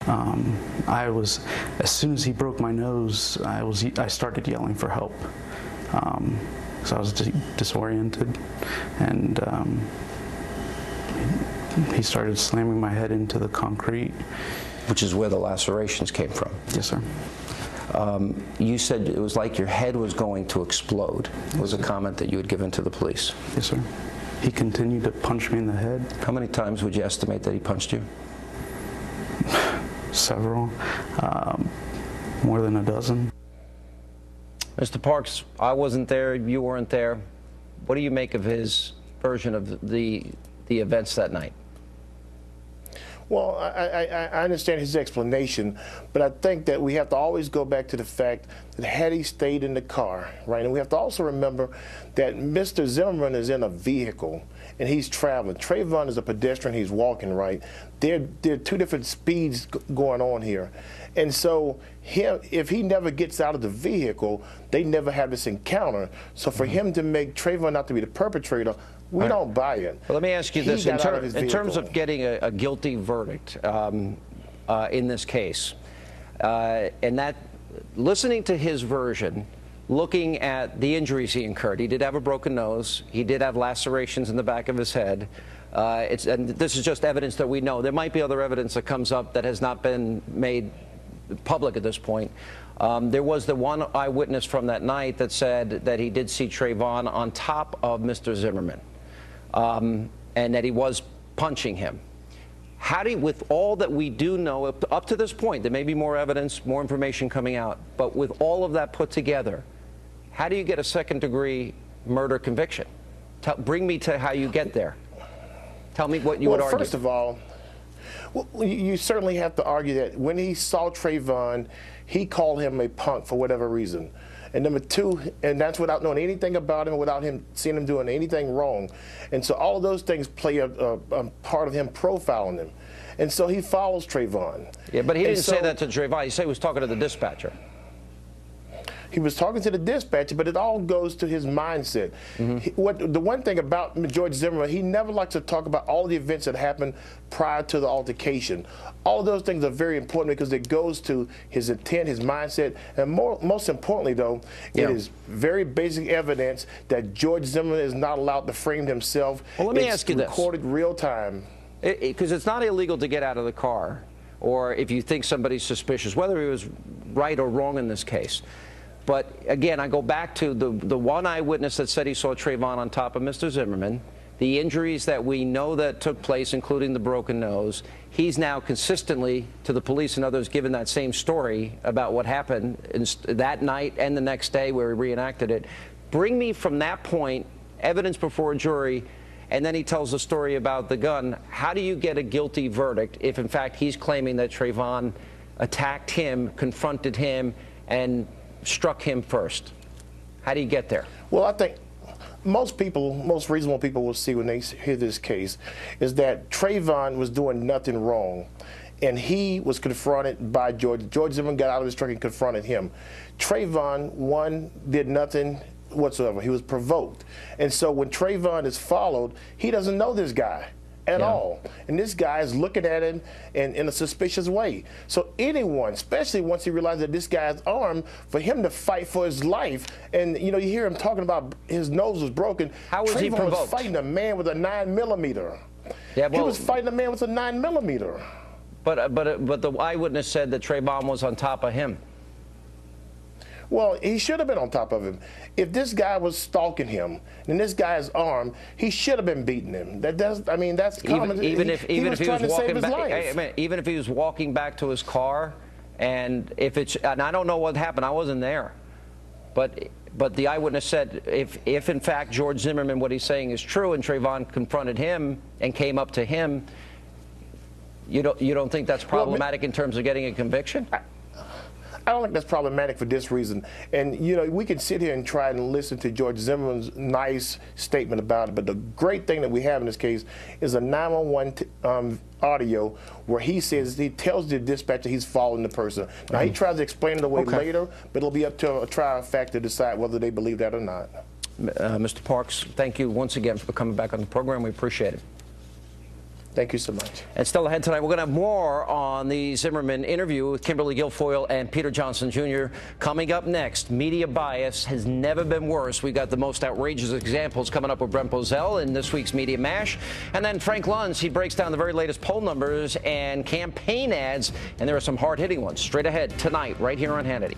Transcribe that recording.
As soon as he broke my nose, I started yelling for help. So I was disoriented, and he started slamming my head into the concrete. Which is where the lacerations came from. Yes, sir. You said it was like your head was going to explode. It was a comment that you had given to the police. Yes, sir. He continued to punch me in the head. How many times would you estimate that he punched you? Several. More than a dozen. Mr. Parks, I wasn't there, you weren't there. What do you make of his version of the events that night? Well, I understand his explanation, but I think that we have to always go back to the fact that had he stayed in the car, right, and we have to also remember that Mr. Zimmerman is in a vehicle and he's traveling. Trayvon is a pedestrian, he's walking, right? There are two different speeds going on here. And so if he never gets out of the vehicle, they never have this encounter. So for him to make Trayvon out to be the perpetrator, we don't buy it. Well, let me ask you this. In terms of getting a guilty verdict in this case, and that listening to his version, looking at the injuries he incurred, he did have a broken nose, he did have lacerations in the back of his head. And this is just evidence that we know. There might be other evidence that comes up that has not been made public at this point. There was the one eyewitness from that night that said that he did see Trayvon on top of Mr. Zimmerman. And that he was punching him. How do you, with all that we do know up to this point, there may be more evidence, more information coming out, but with all of that put together, how do you get a second-degree murder conviction? Bring me to how you get there. Tell me what you would argue. Well, first of all, you certainly have to argue that when he saw Trayvon, he called him a punk for whatever reason. And number two, and that's without knowing anything about him, without him seeing him doing anything wrong. And so all of those things play a part of him profiling him. And so he follows Trayvon. Yeah, but he didn't say that to Trayvon. He said he was talking to the dispatcher. He was talking to the dispatcher, but it all goes to his mindset. The one thing about George Zimmerman, he never likes to talk about all the events that happened prior to the altercation. All of those things are very important because it goes to his intent, his mindset, and most importantly, though, it is very basic evidence that George Zimmerman is not allowed to frame himself. Well, let me ask you this. It's recorded real time. Because it's not illegal to get out of the car, or if you think somebody's suspicious, whether he was right or wrong in this case. But again, I go back to the one eyewitness that said he saw Trayvon on top of Mr. Zimmerman, the injuries that we know that took place, including the broken nose. He's now consistently, to the police and others, given that same story about what happened that night and the next day where he reenacted it. Bring me from that point, evidence before a jury, and then he tells the story about the gun. How do you get a guilty verdict if, in fact, he's claiming that Trayvon attacked him, confronted him, and struck him first? How do you get there? Well, I think most reasonable people will see when they hear this case is that Trayvon was doing nothing wrong, and he was confronted by George. George Zimmerman got out of his truck and confronted him. Trayvon, one, did nothing whatsoever. He was provoked. And so when Trayvon is followed, he doesn't know this guy at all. And this guy is looking at him in a suspicious way. So anyone, especially once he realizes that this guy is armed, for him to fight for his life, and you know, you hear him talking about his nose was broken. How was he provoked? Trayvon was fighting a man with a 9mm. Yeah, well, he was fighting a man with a 9mm. But the eyewitness said that Trayvon was on top of him. Well, he should have been on top of him. If this guy was stalking him and this guy is armed, he should have been beating him. I mean, that's common. Even if he was walking back, even if he was walking back to his car, and and I don't know what happened, I wasn't there, but the eyewitness said if in fact George Zimmerman, what he's saying is true, and Trayvon confronted him and came up to him, you don't think that's problematic in terms of getting a conviction? I don't think that's problematic for this reason. And, you know, we can sit here and try and listen to George Zimmerman's nice statement about it, but the great thing that we have in this case is a 911 audio where he tells the dispatcher he's following the person. Now, he tries to explain it away later, but it'll be up to a trial of fact to decide whether they believe that or not. Mr. Parks, thank you once again for coming back on the program. We appreciate it. Thank you so much. And still ahead tonight, we're going to have more on the Zimmerman interview with Kimberly Guilfoyle and Peter Johnson Jr. Coming up next, media bias has never been worse. We've got the most outrageous examples coming up with Brent Bozell in this week's Media Mash. And then Frank Luntz, he breaks down the very latest poll numbers and campaign ads, and there are some hard-hitting ones straight ahead tonight right here on Hannity.